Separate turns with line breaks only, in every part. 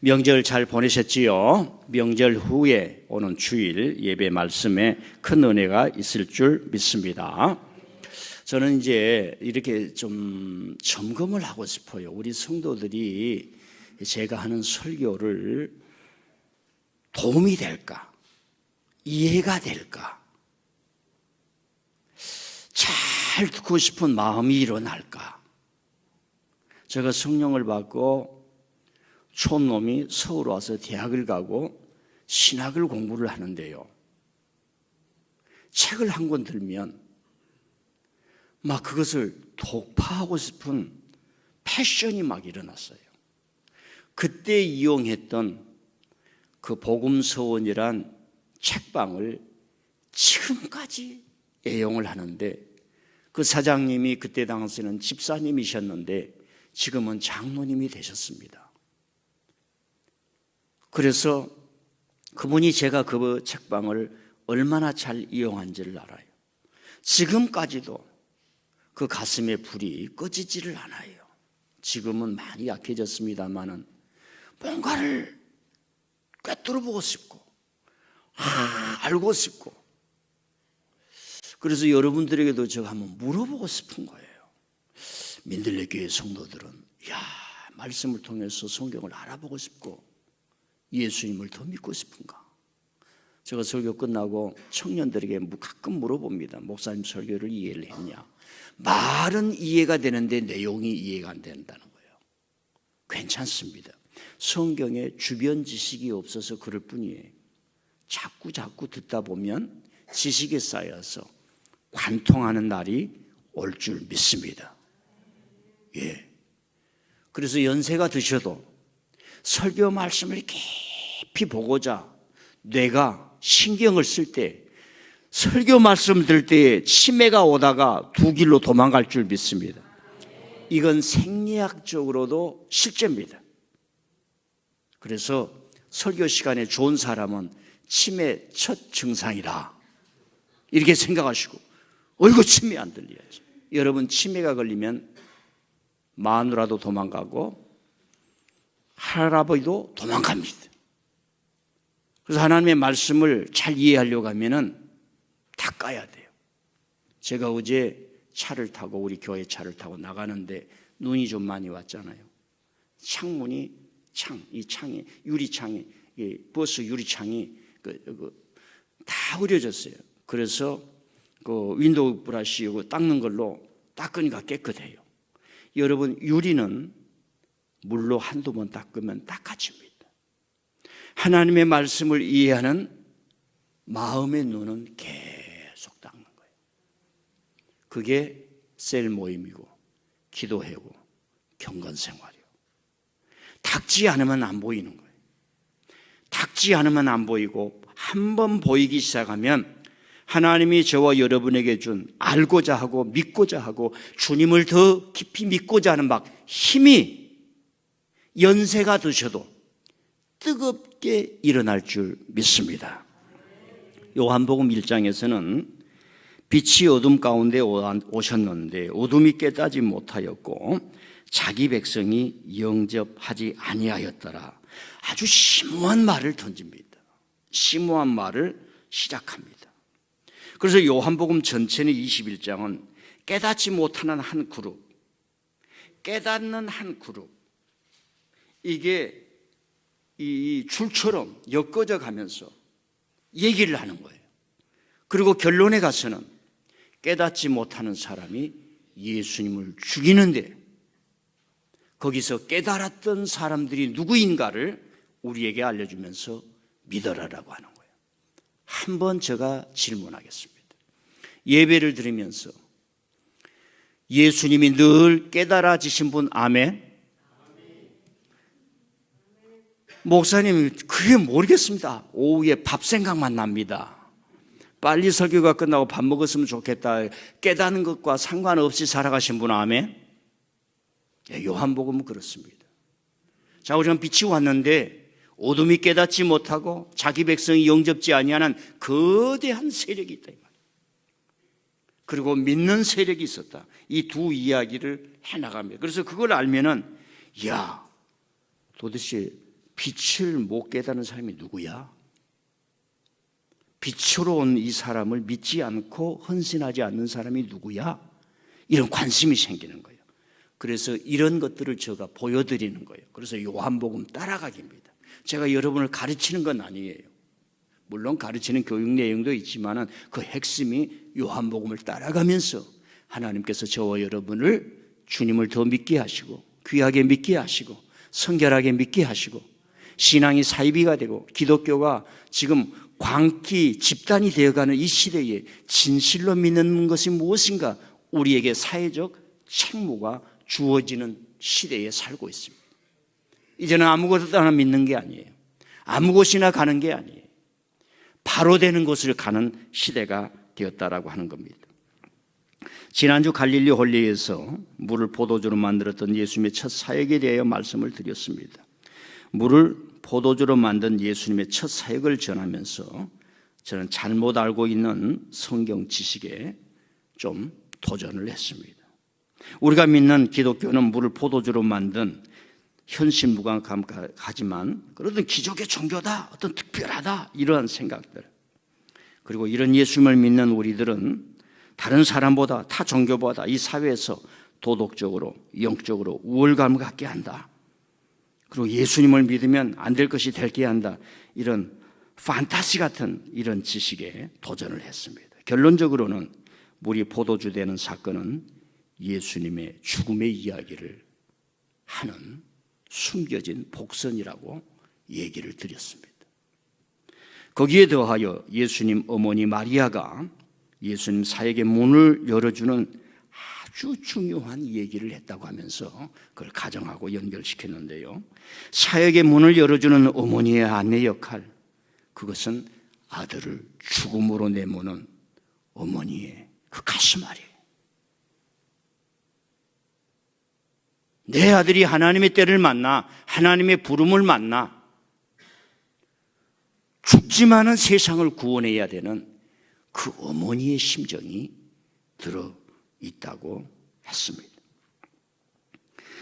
명절 잘 보내셨지요? 명절 후에 오는 주일 예배 말씀에 큰 은혜가 있을 줄 믿습니다. 저는 이제 이렇게 좀 점검을 하고 싶어요. 우리 성도들이 제가 하는 설교를 도움이 될까? 이해가 될까? 잘 듣고 싶은 마음이 일어날까? 제가 성령을 받고 촌놈이 서울 와서 대학을 가고 신학을 공부를 하는데요, 책을 한 권 들면 막 그것을 독파하고 싶은 패션이 막 일어났어요. 그때 이용했던 그 복음서원이란 책방을 지금까지 애용을 하는데, 그 사장님이 그때 당시에는 집사님이셨는데 지금은 장로님이 되셨습니다. 그래서 그분이 제가 그 책방을 얼마나 잘 이용한지를 알아요. 지금까지도 그 가슴에 불이 꺼지지를 않아요. 지금은 많이 약해졌습니다만은 뭔가를 꿰뚫어보고 싶고 알고 싶고, 그래서 여러분들에게도 제가 한번 물어보고 싶은 거예요. 민들레 교회 성도들은 말씀을 통해서 성경을 알아보고 싶고 예수님을 더 믿고 싶은가? 제가 설교 끝나고 청년들에게 가끔 물어봅니다. 목사님 설교를 이해를 했냐? 말은 이해가 되는데 내용이 이해가 안 된다는 거예요. 괜찮습니다. 성경에 주변 지식이 없어서 그럴 뿐이에요. 자꾸 듣다 보면 지식이 쌓여서 관통하는 날이 올 줄 믿습니다. 그래서 연세가 드셔도 설교 말씀을 깊이 보고자 뇌가 신경을 쓸 때, 설교 말씀 들을 때에 치매가 오다가 두 길로 도망갈 줄 믿습니다. 이건 생리학적으로도 실제입니다. 그래서 설교 시간에 좋은 사람은 치매 첫 증상이다 이렇게 생각하시고, 어이구 치매 안 들려야지. 여러분, 치매가 걸리면 마누라도 도망가고 할아버지도 도망갑니다. 그래서 하나님의 말씀을 잘 이해하려고 하면은 다 까야 돼요. 제가 어제 차를 타고, 우리 교회 차를 타고 나가는데 눈이 좀 많이 왔잖아요. 창문이 이 창이 유리창이, 이 버스 유리창이 다 흐려졌어요. 그래서 그 윈도우 브러쉬 닦는 걸로 닦으니까 깨끗해요. 여러분, 유리는 물로 한두 번 닦으면 닦아집니다. 하나님의 말씀을 이해하는 마음의 눈은 계속 닦는 거예요. 그게 셀 모임이고 기도회고 경건생활이에요. 닦지 않으면 안 보이는 거예요. 닦지 않으면 안 보이고, 한번 보이기 시작하면 하나님이 저와 여러분에게 준 알고자 하고 믿고자 하고 주님을 더 깊이 믿고자 하는 막 힘이 연세가 드셔도 뜨겁게 일어날 줄 믿습니다. 요한복음 1장에서는 빛이 어둠 가운데 오셨는데 어둠이 깨닫지 못하였고 자기 백성이 영접하지 아니하였더라. 아주 심오한 말을 던집니다. 심오한 말을 시작합니다. 그래서 요한복음 전체는 21장은 깨닫지 못하는 한 그룹, 깨닫는 한 그룹, 이게 이 줄처럼 엮어져 가면서 얘기를 하는 거예요. 그리고 결론에 가서는 깨닫지 못하는 사람이 예수님을 죽이는데, 거기서 깨달았던 사람들이 누구인가를 우리에게 알려주면서 믿어라라고 하는 거예요. 한번 제가 질문하겠습니다. 예배를 드리면서 예수님이 늘 깨달아지신 분, 아멘? 목사님, 그게 모르겠습니다. 오후에 밥 생각만 납니다. 빨리 설교가 끝나고 밥 먹었으면 좋겠다. 깨닫는 것과 상관없이 살아가신 분, 아멘? 요한복음은 그렇습니다. 자, 우리는 빛이 왔는데 어둠이 깨닫지 못하고 자기 백성이 영접지 아니하는 거대한 세력이 있다. 그리고 믿는 세력이 있었다. 이 두 이야기를 해나갑니다. 그래서 그걸 알면은, 도대체 빛을 못 깨닫는 사람이 누구야? 빛으로 온 이 사람을 믿지 않고 헌신하지 않는 사람이 누구야? 이런 관심이 생기는 거예요. 그래서 이런 것들을 제가 보여드리는 거예요. 그래서 요한복음 따라가기입니다. 제가 여러분을 가르치는 건 아니에요. 물론 가르치는 교육 내용도 있지만 그 핵심이 요한복음을 따라가면서 하나님께서 저와 여러분을 주님을 더 믿게 하시고 귀하게 믿게 하시고 성결하게 믿게 하시고 신앙이 사이비가 되고 기독교가 지금 광기 집단이 되어가는 이 시대에 진실로 믿는 것이 무엇인가 우리에게 사회적 책무가 주어지는 시대에 살고 있습니다. 이제는 아무것도 믿는 게 아니에요. 아무 곳이나 가는 게 아니에요. 바로 되는 곳을 가는 시대가 되었다라고 하는 겁니다. 지난주 갈릴리 홀리에서 물을 포도주로 만들었던 예수님의 첫 사역에 대하여 말씀을 드렸습니다. 물을 포도주로 만든 예수님의 첫 사역을 전하면서 저는 잘못 알고 있는 성경 지식에 좀 도전을 했습니다. 우리가 믿는 기독교는 물을 포도주로 만든 현실무감하지만 그래도 기적의 종교다, 어떤 특별하다 이러한 생각들, 그리고 이런 예수님을 믿는 우리들은 다른 사람보다 타 종교보다 이 사회에서 도덕적으로 영적으로 우월감을 갖게 한다. 그리고 예수님을 믿으면 안 될 것이 되게 한다. 이런 판타시 같은 이런 지식에 도전을 했습니다. 결론적으로는 물이 포도주 되는 사건은 예수님의 죽음의 이야기를 하는 숨겨진 복선이라고 얘기를 드렸습니다. 거기에 더하여 예수님 어머니 마리아가 예수님 사역의 문을 열어주는 아주 중요한 얘기를 했다고 하면서 그걸 가정하고 연결시켰는데요. 사역의 문을 열어주는 어머니의 아내 역할, 그것은 아들을 죽음으로 내모는 어머니의 그 가슴앓이. 내 아들이 하나님의 때를 만나 하나님의 부름을 만나 죽지만은 세상을 구원해야 되는 그 어머니의 심정이 들어있다고 했습니다.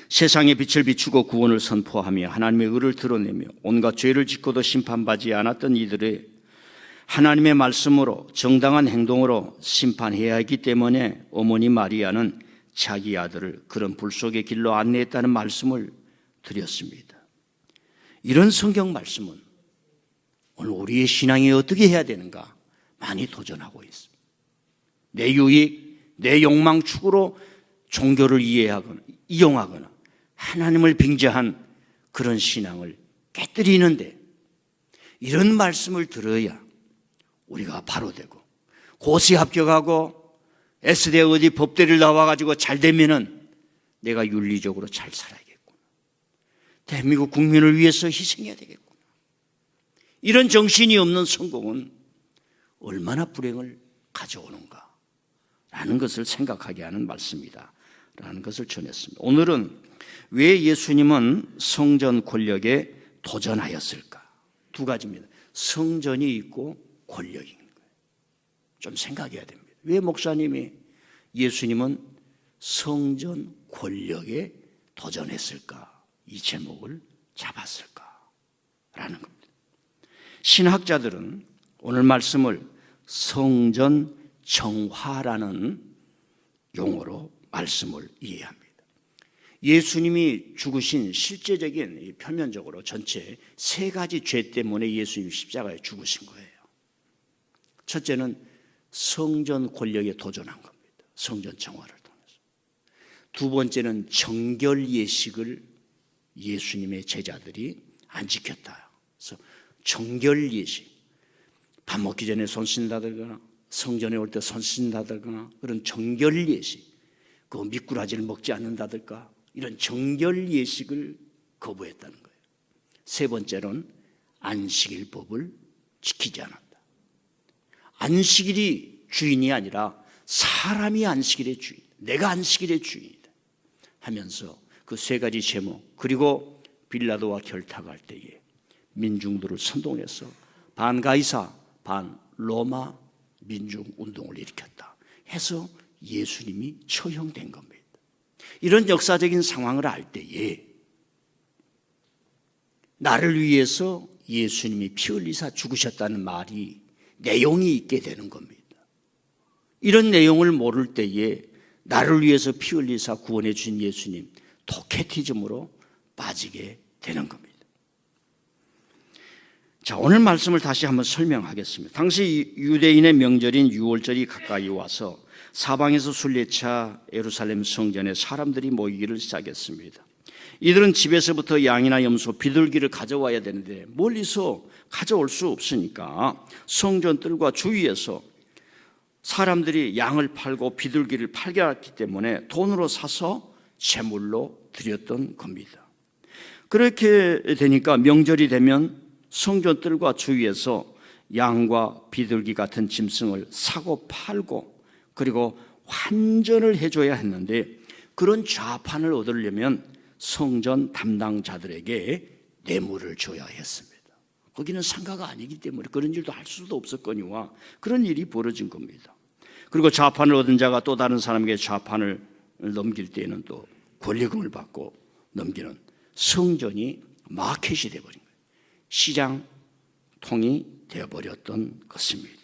세상의 빛을 비추고 구원을 선포하며 하나님의 의를 드러내며 온갖 죄를 짓고도 심판받지 않았던 이들의 하나님의 말씀으로 정당한 행동으로 심판해야 했기 때문에 어머니 마리아는 자기 아들을 그런 불 속의 길로 안내했다는 말씀을 드렸습니다. 이런 성경 말씀은 오늘 우리의 신앙이 어떻게 해야 되는가 많이 도전하고 있습니다. 내 유익, 내 욕망 축으로 종교를 이용하거나 하나님을 빙자한 그런 신앙을 깨뜨리는데 이런 말씀을 들어야 우리가 바로 되고 고시 합격하고 S대 어디 법대를 나와가지고 잘 되면은 내가 윤리적으로 잘 살아야겠구나. 대한민국 국민을 위해서 희생해야 되겠구나. 이런 정신이 없는 성공은 얼마나 불행을 가져오는가 라는 것을 생각하게 하는 말씀이다 라는 것을 전했습니다. 오늘은 왜 예수님은 성전 권력에 도전하였을까? 두 가지입니다. 성전이 있고 권력이 있는 거예요. 좀 생각해야 됩니다. 왜 목사님이 예수님은 성전 권력에 도전했을까? 이 제목을 잡았을까? 라는 겁니다. 신학자들은 오늘 말씀을 성전 정화라는 용어로 말씀을 이해합니다. 예수님이 죽으신 실제적인 표면적으로 전체 세 가지 죄 때문에 예수님이 십자가에 죽으신 거예요. 첫째는 성전 권력에 도전한 겁니다. 성전 정화를 통해서. 두 번째는 정결 예식을 예수님의 제자들이 안 지켰다. 그래서 정결 예식, 밥 먹기 전에 손 씻는다거나 성전에 올 때 손 씻는다거나 그런 정결 예식, 그 미꾸라지를 먹지 않는다든가 이런 정결 예식을 거부했다는 거예요. 세 번째로는 안식일법을 지키지 않았다. 안식일이 주인이 아니라 사람이 안식일의 주인, 내가 안식일의 주인이다 하면서 그 세 가지 제목, 그리고 빌라도와 결탁할 때에 민중들을 선동해서 반 가이사 반 로마 민중 운동을 일으켰다 해서 예수님이 처형된 겁니다. 이런 역사적인 상황을 알 때에 나를 위해서 예수님이 피 흘리사 죽으셨다는 말이 내용이 있게 되는 겁니다. 이런 내용을 모를 때에 나를 위해서 피 흘리사 구원해 주신 예수님, 도케티즘으로 빠지게 되는 겁니다. 자, 오늘 말씀을 다시 한번 설명하겠습니다. 당시 유대인의 명절인 유월절이 가까이 와서 사방에서 순례차 예루살렘 성전에 사람들이 모이기를 시작했습니다. 이들은 집에서부터 양이나 염소, 비둘기를 가져와야 되는데 멀리서 가져올 수 없으니까 성전 뜰과 주위에서 사람들이 양을 팔고 비둘기를 팔게 때문에 돈으로 사서 제물로 드렸던 겁니다. 그렇게 되니까 명절이 되면 성전 뜰과 주위에서 양과 비둘기 같은 짐승을 사고 팔고 그리고 환전을 해줘야 했는데 그런 좌판을 얻으려면 성전 담당자들에게 뇌물을 줘야 했습니다. 거기는 상가가 아니기 때문에 그런 일도 할 수도 없었거니와 그런 일이 벌어진 겁니다. 그리고 좌판을 얻은 자가 또 다른 사람에게 좌판을 넘길 때에는 또 권리금을 받고 넘기는 성전이 마켓이 되어버린 거예요. 시장통이 되어버렸던 것입니다.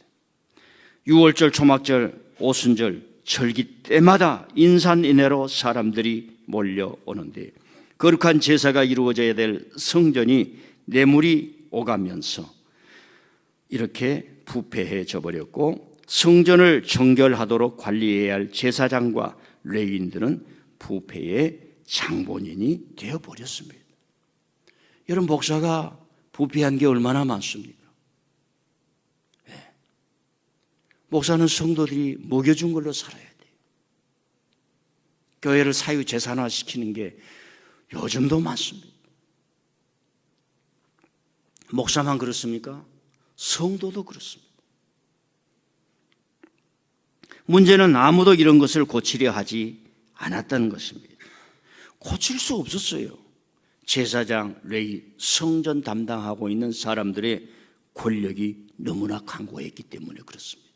유월절, 초막절, 오순절, 절기 때마다 인산인해로 사람들이 몰려오는데 거룩한 제사가 이루어져야 될 성전이 뇌물이 오가면서 이렇게 부패해져 버렸고 성전을 정결하도록 관리해야 할 제사장과 레위인들은 부패의 장본인이 되어버렸습니다. 여러분, 목사가 부패한 게 얼마나 많습니까? 네. 목사는 성도들이 먹여준 걸로 살아야 돼요. 교회를 사유재산화시키는 게 요즘도 많습니다. 목사만 그렇습니까? 성도도 그렇습니다. 문제는 아무도 이런 것을 고치려 하지 않았다는 것입니다. 고칠 수 없었어요. 제사장, 레위, 성전 담당하고 있는 사람들의 권력이 너무나 강고했기 때문에 그렇습니다.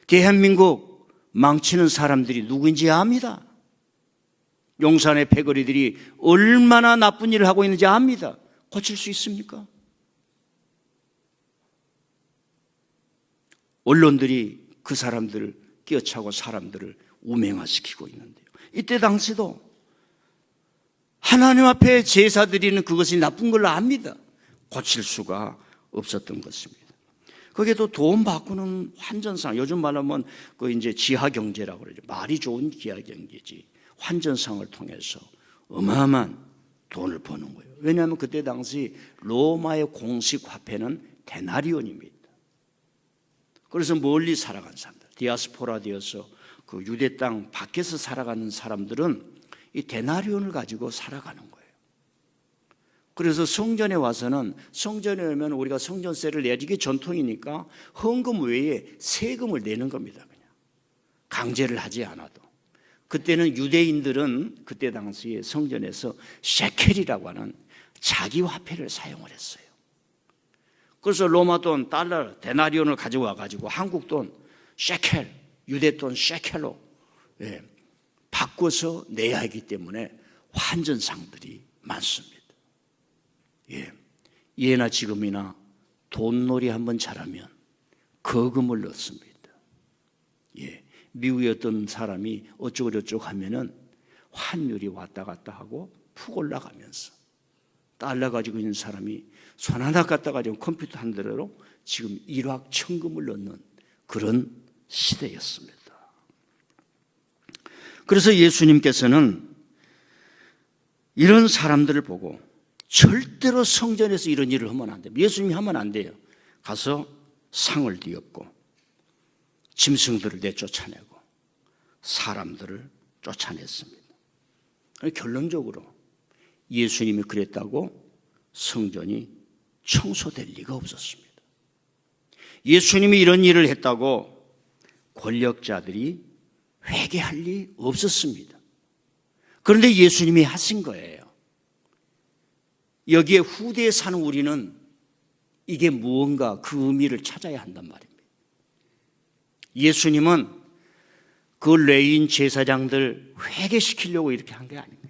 대한민국 망치는 사람들이 누구인지 압니다. 용산의 패거리들이 얼마나 나쁜 일을 하고 있는지 압니다. 고칠 수 있습니까? 언론들이 그 사람들을 끼어차고 사람들을 우명화시키고 있는데요. 이때 당시도 하나님 앞에 제사 드리는 그것이 나쁜 걸로 압니다. 고칠 수가 없었던 것입니다. 거기에도 돈 바꾸는 환전상, 요즘 말하면 그 이제 지하경제라고 그러죠. 말이 좋은 지하경제지. 환전상을 통해서 어마어마한 돈을 버는 거예요. 왜냐하면 그때 당시 로마의 공식 화폐는 데나리온입니다. 그래서 멀리 살아간 사람들, 디아스포라 되어서 그 유대 땅 밖에서 살아가는 사람들은 이 데나리온을 가지고 살아가는 거예요. 그래서 성전에 와서는, 성전에 오면 우리가 성전세를 내리기 전통이니까 헌금 외에 세금을 내는 겁니다. 그냥 강제를 하지 않아도. 그때는 유대인들은 그때 당시에 성전에서 셰켈이라고 하는 자기 화폐를 사용을 했어요. 그래서 로마 돈, 달러, 데나리온을 가져와 가지고 한국 돈 셰켈, 유대 돈 셰켈로 바꿔서 내야 하기 때문에 환전상들이 많습니다. 예나 지금이나 돈놀이 한번 잘하면 거금을 넣습니다. 미국의 어떤 사람이 어쩌고저쩌고 하면은 환율이 왔다 갔다 하고 푹 올라가면서 달러 가지고 있는 사람이 손 하나 갖다 가지고 컴퓨터 한 대로 지금 일확천금을 넣는 그런 시대였습니다. 그래서 예수님께서는 이런 사람들을 보고 절대로 성전에서 이런 일을 하면 안 돼요. 예수님이 하면 안 돼요. 가서 상을 뒤엎고 짐승들을 내쫓아내고 사람들을 쫓아냈습니다. 결론적으로 예수님이 그랬다고 성전이 청소될 리가 없었습니다. 예수님이 이런 일을 했다고 권력자들이 회개할 리 없었습니다. 그런데 예수님이 하신 거예요. 여기에 후대에 사는 우리는 이게 무언가 그 의미를 찾아야 한단 말입니다. 예수님은 그 레위인 제사장들 회개시키려고 이렇게 한 게 아닙니다.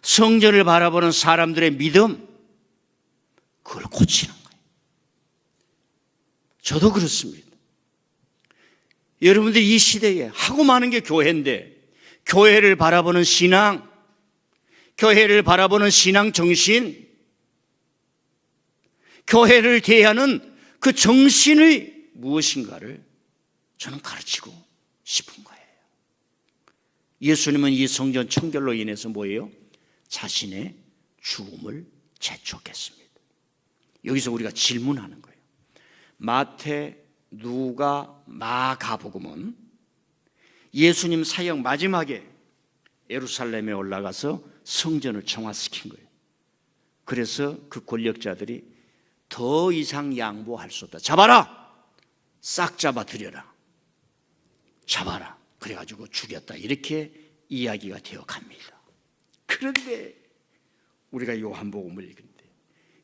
성전을 바라보는 사람들의 믿음, 그걸 고치는 거예요. 저도 그렇습니다. 여러분들 이 시대에 하고 많은 게 교회인데, 교회를 바라보는 신앙, 교회를 바라보는 신앙 정신, 교회를 대하는 그 정신의 무엇인가를 저는 가르치고 싶은 거예요. 예수님은 이 성전 청결로 인해서 뭐예요? 자신의 죽음을 재촉했습니다. 여기서 우리가 질문하는 거예요. 마태, 누가, 마가복음은 예수님 사역 마지막에 예루살렘에 올라가서 성전을 정화시킨 거예요. 그래서 그 권력자들이 더 이상 양보할 수 없다. 잡아라! 싹 잡아들여라. 잡아라. 그래가지고 죽였다. 이렇게 이야기가 되어 갑니다. 그런데 우리가 요한복음을 읽는데,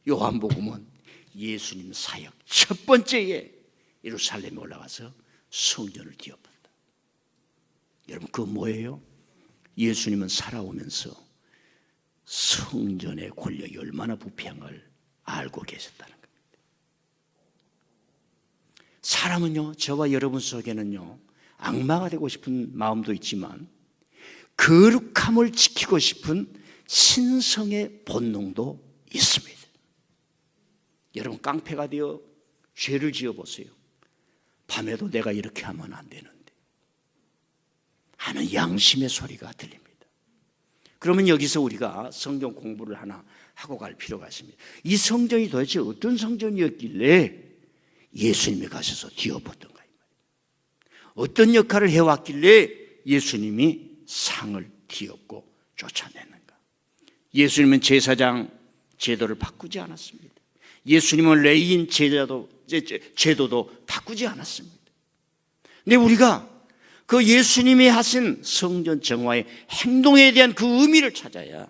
요한복음은 예수님 사역 첫 번째에 예루살렘에 올라가서 성전을 뒤엎었다. 여러분, 그거 뭐예요? 예수님은 살아오면서 성전의 권력이 얼마나 부패한 걸 알고 계셨다는 겁니다. 사람은요, 저와 여러분 속에는요, 악마가 되고 싶은 마음도 있지만 거룩함을 지키고 싶은 신성의 본능도 있습니다. 여러분, 깡패가 되어 죄를 지어보세요. 밤에도 내가 이렇게 하면 안 되는데 하는 양심의 소리가 들립니다. 그러면 여기서 우리가 성경 공부를 하나 하고 갈 필요가 있습니다. 이 성전이 도대체 어떤 성전이었길래 예수님이 가셔서 뒤엎었던가? 어떤 역할을 해왔길래 예수님이 상을 뒤엎고 쫓아내는가? 예수님은 제사장 제도를 바꾸지 않았습니다. 예수님은 레위인 제도도 바꾸지 않았습니다. 근데 우리가 그 예수님이 하신 성전 정화의 행동에 대한 그 의미를 찾아야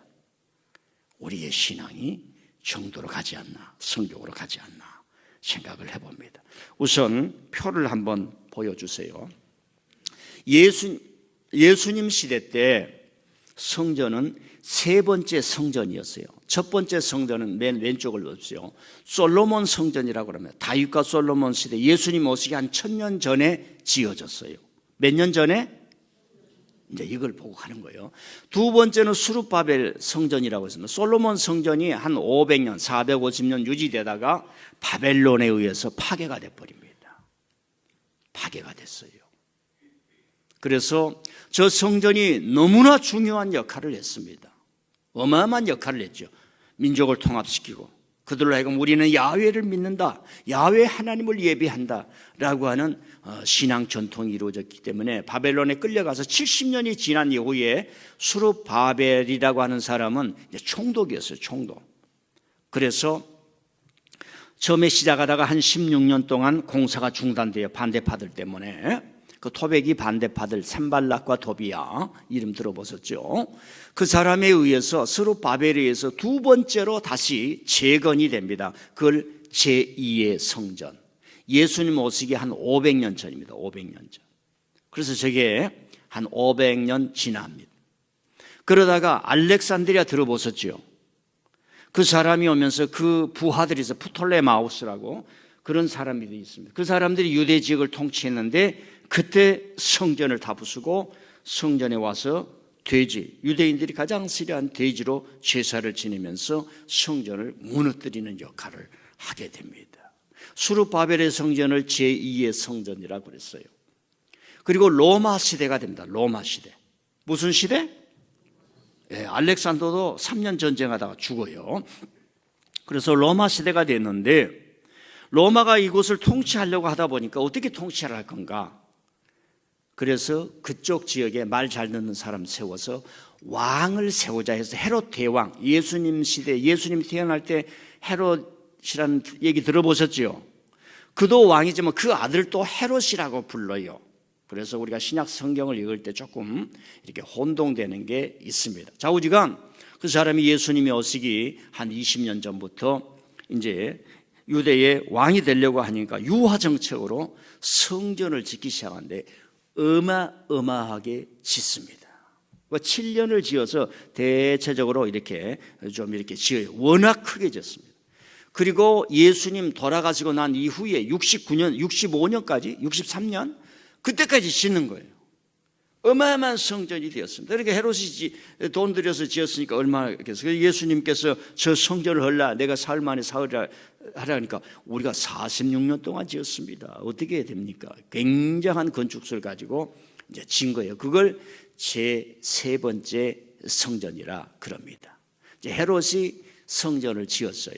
우리의 신앙이 정도로 가지 않나, 성경으로 가지 않나 생각을 해봅니다. 우선 표를 한번 보여주세요. 예수님 시대 때 성전은 세 번째 성전이었어요. 첫 번째 성전은 맨 왼쪽을 보세요. 솔로몬 성전이라고 합니다. 다윗과 솔로몬 시대, 예수님 오시기 한 1000년 전에 지어졌어요. 몇 년 전에? 이제 이걸 보고 가는 거예요. 두 번째는 수룹바벨 성전이라고 했습니다. 솔로몬 성전이 한 500년, 450년 유지되다가 바벨론에 의해서 파괴가 돼버립니다. 파괴가 됐어요. 그래서 저 성전이 너무나 중요한 역할을 했습니다. 어마어마한 역할을 했죠. 민족을 통합시키고 그들로 하여금 우리는 야훼를 믿는다, 야훼 하나님을 예배한다 라고 하는 신앙 전통이 이루어졌기 때문에 바벨론에 끌려가서 70년이 지난 이후에 수룹바벨이라고 하는 사람은 총독이었어요. 총독. 그래서 처음에 시작하다가 한 16년 동안 공사가 중단돼요. 반대파들 때문에. 그 토백이 반대파들 산발락과 도비야, 이름 들어보셨죠? 그 사람에 의해서 스룹바벨에 의해서 두 번째로 다시 재건이 됩니다. 그걸 제2의 성전. 예수님 오시기 한 500년 전입니다. 500년 전. 그래서 저게 한 500년 지납니다. 그러다가 알렉산드리아 들어보셨죠? 그 사람이 오면서 그 부하들이 있어요. 프톨레마우스라고 그런 사람들이 있습니다. 그 사람들이 유대 지역을 통치했는데 그때 성전을 다 부수고 성전에 와서 돼지, 유대인들이 가장 싫어한 돼지로 제사를 지내면서 성전을 무너뜨리는 역할을 하게 됩니다. 수룹바벨의 성전을 제2의 성전이라고 그랬어요. 그리고 로마 시대가 됩니다. 로마 시대. 무슨 시대? 알렉산더도 3년 전쟁하다가 죽어요. 그래서 로마 시대가 됐는데 로마가 이곳을 통치하려고 하다 보니까 어떻게 통치를 할 건가? 그래서 그쪽 지역에 말 잘 듣는 사람 세워서 왕을 세우자 해서 헤롯 대왕, 예수님 시대, 예수님 태어날 때 헤롯이라는 얘기 들어보셨죠? 그도 왕이지만 그 아들 또 헤롯이라고 불러요. 그래서 우리가 신약 성경을 읽을 때 조금 이렇게 혼동되는 게 있습니다. 좌우지간 그 사람이 예수님이 오시기 한 20년 전부터 이제 유대의 왕이 되려고 하니까 유화 정책으로 성전을 짓기 시작하는데 어마어마하게 짓습니다. 그 7년을 지어서 대체적으로 이렇게 좀 이렇게 지어요. 워낙 크게 지었습니다. 그리고 예수님 돌아가시고 난 이후에 69년, 65년까지, 63년 그때까지 짓는 거예요. 어마어마한 성전이 되었습니다. 그러니까 헤롯이 돈 들여서 지었으니까 얼마나 그래서 예수님께서 저 성전을 헐라 내가 사흘 만에 사흘 하라니까 우리가 46년 동안 지었습니다. 어떻게 해야 됩니까? 굉장한 건축수를 가지고 이제 진 거예요. 그걸 제 세 번째 성전이라 그럽니다. 이제 헤롯이 성전을 지었어요.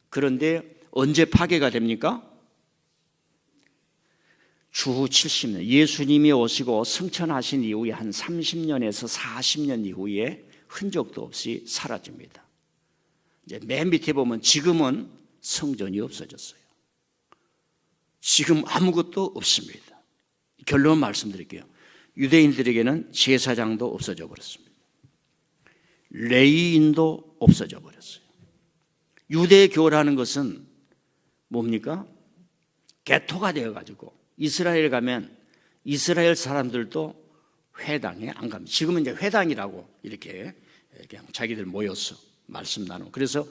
그런데 언제 파괴가 됩니까? 주후 70년 예수님이 오시고 승천하신 이후에 한 30년에서 40년 이후에 흔적도 없이 사라집니다. 이제 맨 밑에 보면 지금은 성전이 없어졌어요. 지금 아무것도 없습니다. 결론 말씀드릴게요. 유대인들에게는 제사장도 없어져 버렸습니다. 레위인도 없어져 버렸어요. 유대교라는 것은 뭡니까? 개토가 되어가지고 이스라엘 가면 이스라엘 사람들도 회당에 안 갑니다. 지금은 이제 회당이라고 이렇게 그냥 자기들 모여서 말씀 나누고 그래서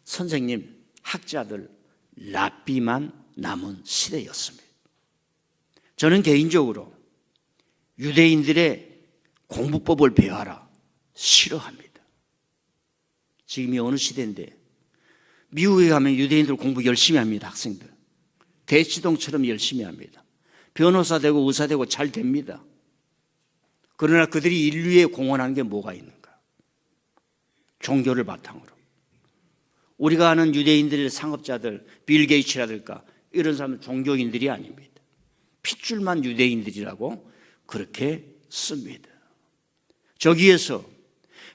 선생님, 학자들, 랍비만 남은 시대였습니다. 저는 개인적으로 유대인들의 공부법을 배워라 싫어합니다. 지금이 어느 시대인데 미국에 가면 유대인들 공부 열심히 합니다. 학생들 대치동처럼 열심히 합니다. 변호사 되고 의사 되고 잘 됩니다. 그러나 그들이 인류에 공헌한 게 뭐가 있는가? 종교를 바탕으로. 우리가 아는 유대인들의 상업자들, 빌 게이츠라든가 이런 사람은 종교인들이 아닙니다. 핏줄만 유대인들이라고 그렇게 씁니다. 저기에서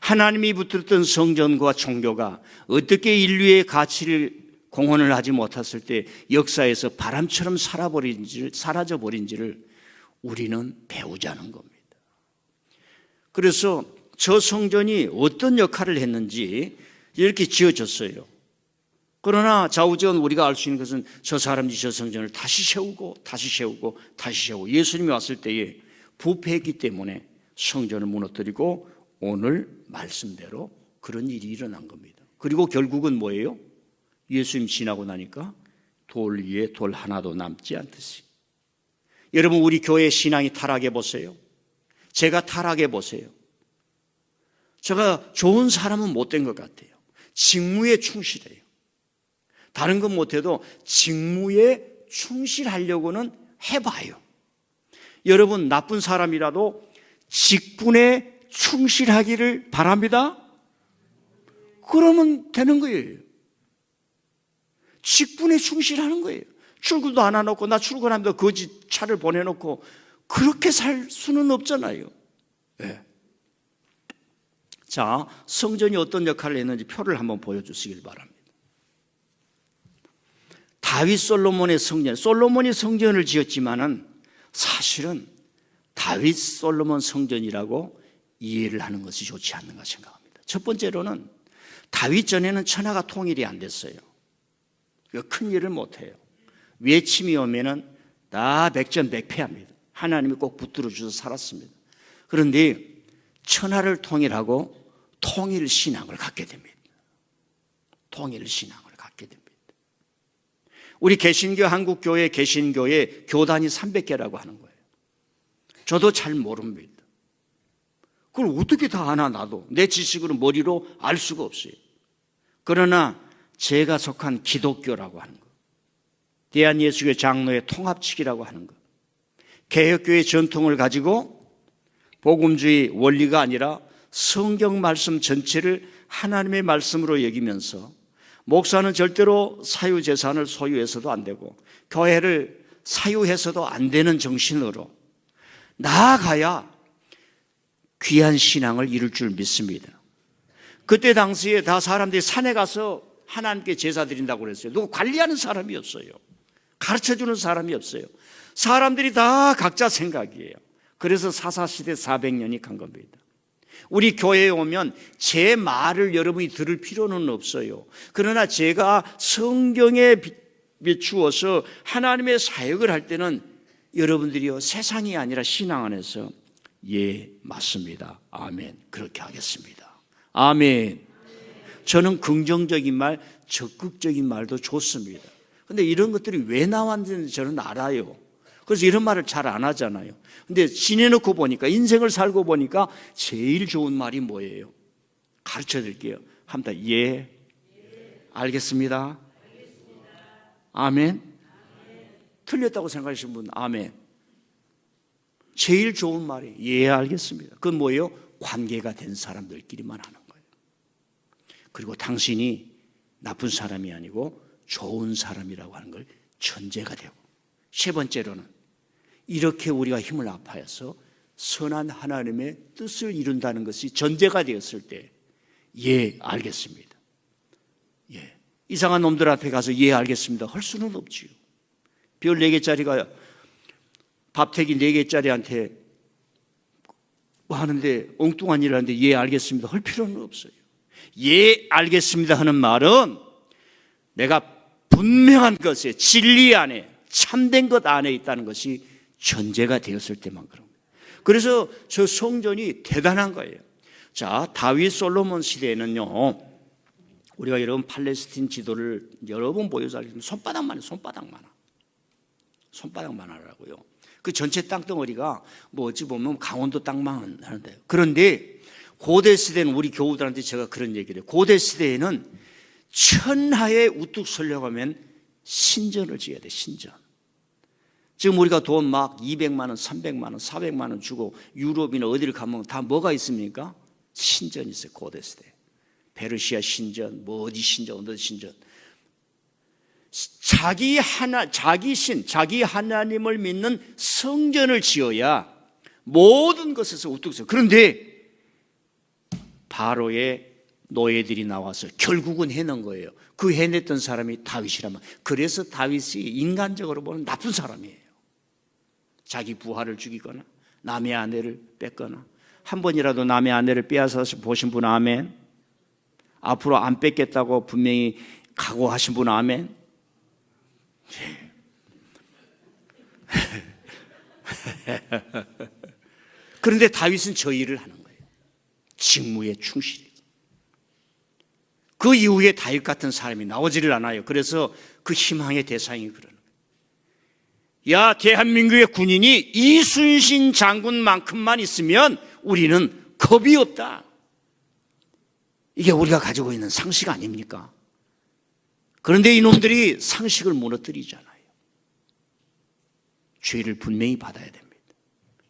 하나님이 붙들었던 성전과 종교가 어떻게 인류의 가치를 공헌을 하지 못했을 때 역사에서 바람처럼 사라져버린지를 우리는 배우자는 겁니다. 그래서 저 성전이 어떤 역할을 했는지 이렇게 지어졌어요. 그러나 좌우지간 우리가 알 수 있는 것은 저 사람이 저 성전을 다시 세우고 다시 세우고 다시 세우고 예수님이 왔을 때에 부패했기 때문에 성전을 무너뜨리고 오늘 말씀대로 그런 일이 일어난 겁니다. 그리고 결국은 뭐예요? 예수님 지나고 나니까 돌 위에 돌 하나도 남지 않듯이. 여러분 우리 교회 신앙이 타락해 보세요. 제가 타락해 보세요. 제가 좋은 사람은 못된 것 같아요. 직무에 충실해요. 다른 건 못해도 직무에 충실하려고는 해봐요. 여러분 나쁜 사람이라도 직분에 충실하기를 바랍니다. 그러면 되는 거예요. 직분에 충실하는 거예요. 출근도 안 해놓고 나 출근합니다. 거짓 차를 보내놓고 그렇게 살 수는 없잖아요. 네. 자, 성전이 어떤 역할을 했는지 표를 한번 보여주시길 바랍니다. 다윗 솔로몬의 성전, 솔로몬이 성전을 지었지만은 사실은 다윗 솔로몬 성전이라고 이해를 하는 것이 좋지 않는가 생각합니다. 첫 번째로는 다윗 전에는 천하가 통일이 안 됐어요. 큰 일을 못해요. 외침이 오면은 다 백전백패합니다. 하나님이 꼭 붙들어 주셔서 살았습니다. 그런데 천하를 통일하고 통일신앙을 갖게 됩니다. 통일신앙을 갖게 됩니다. 우리 개신교, 한국교회 개신교회 교단이 300개라고 하는 거예요. 저도 잘 모릅니다. 그걸 어떻게 다 아나 나도. 내 지식으로 머리로 알 수가 없어요. 그러나 제가 속한 기독교라고 하는 것, 대한예수교 장로의 통합측이라고 하는 것, 개혁교의 전통을 가지고 복음주의 원리가 아니라 성경 말씀 전체를 하나님의 말씀으로 여기면서 목사는 절대로 사유재산을 소유해서도 안 되고 교회를 사유해서도 안 되는 정신으로 나아가야 귀한 신앙을 이룰 줄 믿습니다. 그때 당시에 다 사람들이 산에 가서 하나님께 제사 드린다고 그랬어요. 누구 관리하는 사람이 없어요. 가르쳐주는 사람이 없어요. 사람들이 다 각자 생각이에요. 그래서 사사시대 400년이 간 겁니다. 우리 교회에 오면 제 말을 여러분이 들을 필요는 없어요. 그러나 제가 성경에 비추어서 하나님의 사역을 할 때는 여러분들이요 세상이 아니라 신앙 안에서 예, 맞습니다. 아멘. 그렇게 하겠습니다. 아멘. 저는 긍정적인 말, 적극적인 말도 좋습니다. 근데 이런 것들이 왜 나왔는지 저는 알아요. 그래서 이런 말을 잘 안 하잖아요. 근데 지내놓고 보니까, 인생을 살고 보니까 제일 좋은 말이 뭐예요? 가르쳐 드릴게요. 한번 더, 예, 알겠습니다. 아멘. 틀렸다고 생각하시는 분, 아멘. 제일 좋은 말이 예, 알겠습니다. 그건 뭐예요? 관계가 된 사람들끼리만 하는 거예요. 그리고 당신이 나쁜 사람이 아니고 좋은 사람이라고 하는 걸 전제가 되고, 세 번째로는 이렇게 우리가 힘을 합하여서 선한 하나님의 뜻을 이룬다는 것이 전제가 되었을 때 예, 알겠습니다. 예, 이상한 놈들 앞에 가서 예, 알겠습니다 할 수는 없지요. 별 4개짜리가 밥태기 4개짜리한테 뭐 하는데, 엉뚱한 일을 하는데 예, 알겠습니다 할 필요는 없어요. 예, 알겠습니다 하는 말은 내가 분명한 것에, 진리 안에, 참된 것 안에 있다는 것이 전제가 되었을 때만 그런 거예요. 그래서 저 성전이 대단한 거예요. 자, 다윗 솔로몬 시대에는요, 우리가 여러분 팔레스틴 지도를 여러 번 보여드리면 손바닥만 하라고요. 그 전체 땅덩어리가 뭐 어찌 보면 강원도 땅만 하는데요. 그런데 고대 시대는, 우리 교우들한테 제가 그런 얘기를 해요. 고대 시대에는 천하에 우뚝 서려고 하면 신전을 지어야 돼, 신전. 지금 우리가 돈 막 200만 원, 300만 원, 400만 원 주고 유럽이나 어디를 가면 다 뭐가 있습니까? 신전이 있어요, 고대 시대. 페르시아 신전, 뭐 어디 신전, 어디 신전. 자기 하나님을 믿는 성전을 지어야 모든 것에서 우뚝 서. 그런데 바로의 노예들이 나와서 결국은 해낸 거예요. 그 해냈던 사람이 다윗이라면. 그래서 다윗이 인간적으로 보면 나쁜 사람이에요. 자기 부하를 죽이거나 남의 아내를 뺏거나. 한 번이라도 남의 아내를 빼앗아서 보신 분 아멘. 앞으로 안 뺏겠다고 분명히 각오하신 분 아멘. 그런데 다윗은 저 일을 하는 거예요. 직무에 충실히. 그 이후에 다윗 같은 사람이 나오지를 않아요. 그래서 그 희망의 대상이 그러는 거예요. 야, 대한민국의 군인이 이순신 장군만큼만 있으면 우리는 겁이 없다. 이게 우리가 가지고 있는 상식 아닙니까? 그런데 이놈들이 상식을 무너뜨리잖아요. 죄를 분명히 받아야 됩니다.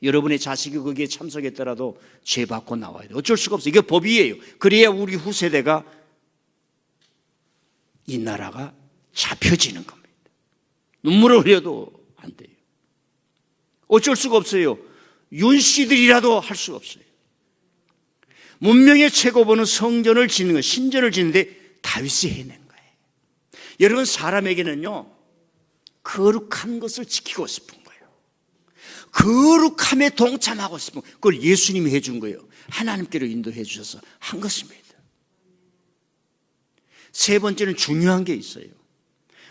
여러분의 자식이 거기에 참석했더라도 죄 받고 나와야 돼요. 어쩔 수가 없어요. 이게 법이에요. 그래야 우리 후세대가, 이 나라가 잡혀지는 겁니다. 눈물을 흘려도 안 돼요. 어쩔 수가 없어요. 윤 씨들이라도 할 수가 없어요. 문명의 최고본은 성전을 짓는 거, 신전을 짓는데 다윗이 해낸 거예요. 여러분, 사람에게는요, 거룩한 것을 지키고 싶은 거예요. 거룩함에 동참하고 싶은 거예요. 그걸 예수님이 해준 거예요. 하나님께로 인도해 주셔서 한 것입니다. 세 번째는 중요한 게 있어요.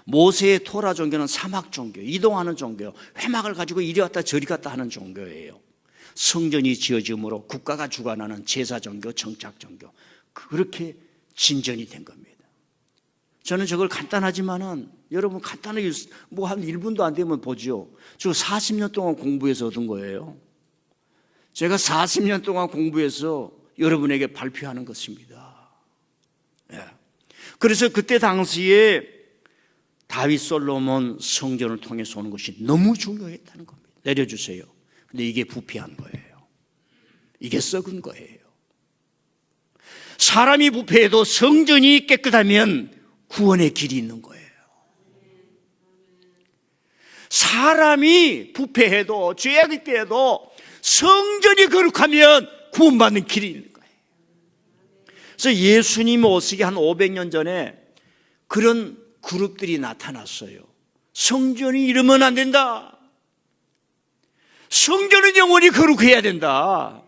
모세의 토라 종교는 사막 종교, 이동하는 종교, 회막을 가지고 이리 왔다 저리 갔다 하는 종교예요. 성전이 지어짐으로 국가가 주관하는 제사 종교, 정착 종교, 그렇게 진전이 된 겁니다. 저는 저걸 간단하지만은, 여러분 간단하게 뭐 한 1분도 안 되면 보죠. 저 40년 동안 공부해서 얻은 거예요. 제가 40년 동안 공부해서 여러분에게 발표하는 것입니다. 예. 그래서 그때 당시에 다윗 솔로몬 성전을 통해서 오는 것이 너무 중요했다는 겁니다. 내려주세요. 근데 이게 부패한 거예요. 이게 썩은 거예요. 사람이 부패해도 성전이 깨끗하면 구원의 길이 있는 거예요. 사람이 부패해도 죄악있게 해도 성전이 거룩하면 구원받는 길이 있는 거예요. 그래서 예수님 오시기 한 500년 전에 그런 그룹들이 나타났어요. 성전이 이러면 안 된다. 성전은 영원히 거룩해야 된다.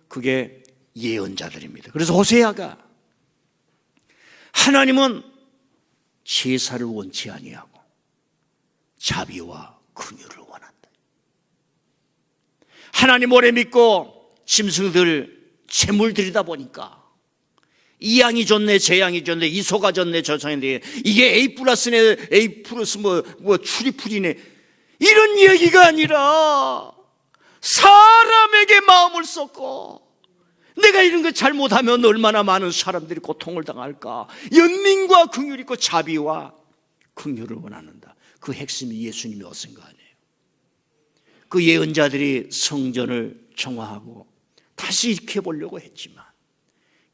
그게 예언자들입니다. 그래서 호세아가, 하나님은 제사를 원치 아니하고 자비와 긍휼을 원한다. 하나님 오래 믿고 짐승들 재물 드리다 보니까 이 양이 좋네, 저 양이 좋네, 이 소가 좋네, 저 소인데 이게 A 플러스네, A 플러스 뭐 트리플이네, 이런 얘기가 아니라 사람에게 마음을 쏟고 내가 이런 거 잘못하면 얼마나 많은 사람들이 고통을 당할까. 연민과 긍휼이 있고 자비와 긍휼을 원하는다. 그 핵심이 예수님이 오신 거 아니에요. 그 예언자들이 성전을 정화하고 다시 일으켜보려고 했지만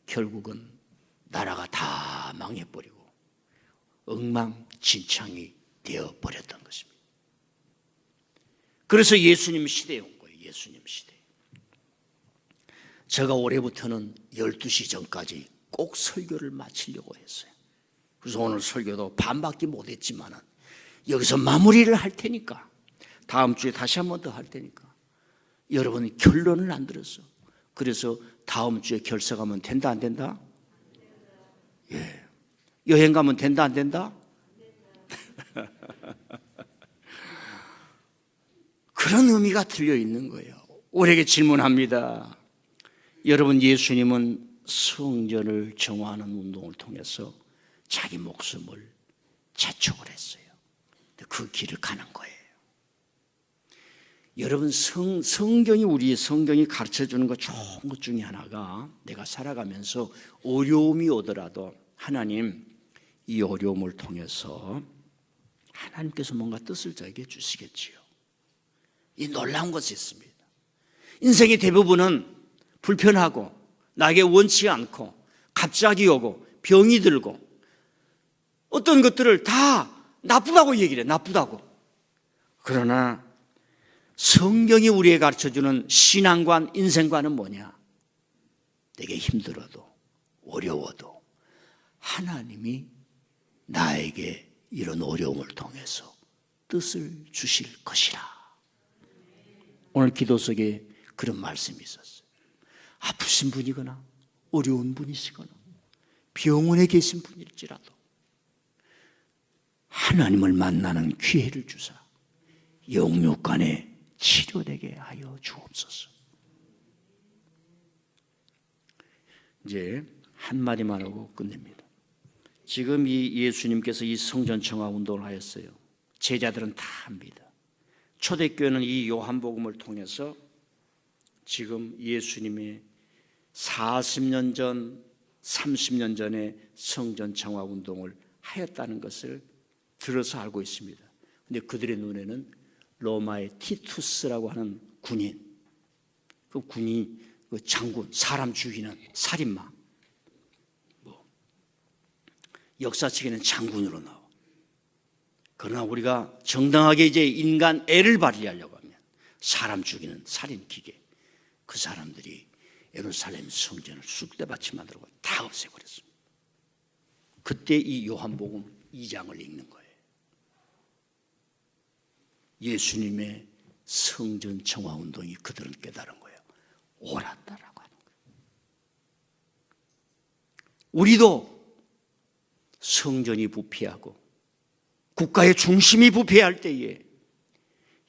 결국은 나라가 다 망해버리고 엉망진창이 되어버렸던 것입니다. 그래서 예수님 시대에 온 거예요. 예수님 시대. 제가 올해부터는 12시 전까지 꼭 설교를 마치려고 했어요. 그래서 오늘 설교도 반밖에 못했지만 여기서 마무리를 할 테니까 다음 주에 다시 한 번 더 할 테니까 여러분 결론을 안 들었어. 그래서 다음 주에 결석하면 된다 안 된다? 예. 여행 가면 된다 안 된다? 그런 의미가 들려 있는 거예요. 우리에게 질문합니다. 여러분, 예수님은 성전을 정화하는 운동을 통해서 자기 목숨을 재촉을 했어요. 그 길을 가는 거예요. 여러분, 우리 성경이 가르쳐주는 것 좋은 것 중에 하나가 내가 살아가면서 어려움이 오더라도 하나님, 이 어려움을 통해서 하나님께서 뭔가 뜻을 저에게 주시겠지요. 이 놀라운 것이 있습니다. 인생의 대부분은 불편하고 나에게 원치 않고 갑자기 오고 병이 들고 어떤 것들을 다 나쁘다고 얘기를 해. 나쁘다고. 그러나 성경이 우리에게 가르쳐주는 신앙관, 인생관은 뭐냐? 내게 힘들어도 어려워도 하나님이 나에게 이런 어려움을 통해서 뜻을 주실 것이라. 오늘 기도 속에 그런 말씀이 있었어요. 아프신 분이거나 어려운 분이시거나 병원에 계신 분일지라도 하나님을 만나는 기회를 주사 영육간에 치료되게 하여 주옵소서. 이제 한마디만 하고 끝냅니다. 지금 이 예수님께서 이 성전 정화 운동을 하였어요. 제자들은 다 합니다. 초대교회는 이 요한복음을 통해서 지금 예수님의 40년 전, 30년 전에 성전 정화 운동을 하였다는 것을 들어서 알고 있습니다. 근데 그들의 눈에는 로마의 티투스라고 하는 군인, 그 군이 그 장군, 사람 죽이는 살인마, 역사책에는 장군으로 나와. 그러나 우리가 정당하게 이제 인간 애를 발휘하려고 하면 사람 죽이는 살인 기계, 그 사람들이 예루살렘 성전을 쑥대밭이 만들고 다 없애버렸습니다. 그때 이 요한복음 2장을 읽는 거예요. 예수님의 성전 정화 운동이 그들은 깨달은 거예요. 옳았다라고 하는 거예요. 우리도 성전이 부패하고 국가의 중심이 부패할 때에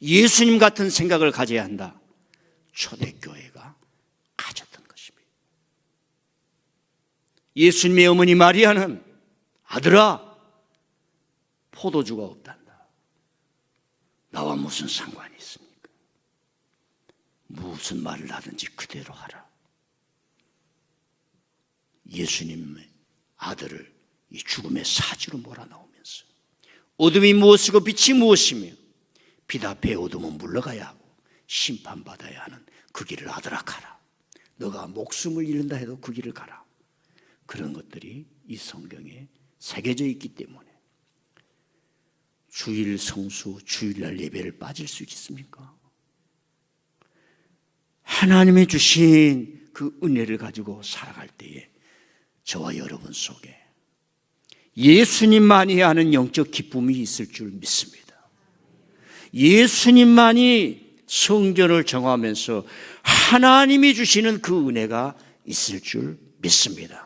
예수님 같은 생각을 가져야 한다. 초대교회가 가졌던 것입니다. 예수님의 어머니 마리아는 아들아, 포도주가 없단다. 나와 무슨 상관이 있습니까? 무슨 말을 하든지 그대로 하라. 예수님의 아들을 이 죽음의 사지로 몰아넣으면서 어둠이 무엇이고 빛이 무엇이며 빛 앞에 어둠은 물러가야 하고 심판받아야 하는 그 길을 아들아 가라. 너가 목숨을 잃는다 해도 그 길을 가라. 그런 것들이 이 성경에 새겨져 있기 때문에 주일 성수, 주일날 예배를 빠질 수 있습니까? 하나님이 주신 그 은혜를 가지고 살아갈 때에 저와 여러분 속에 예수님만이 아는 영적 기쁨이 있을 줄 믿습니다. 예수님만이 성전을 정하면서 하나님이 주시는 그 은혜가 있을 줄 믿습니다.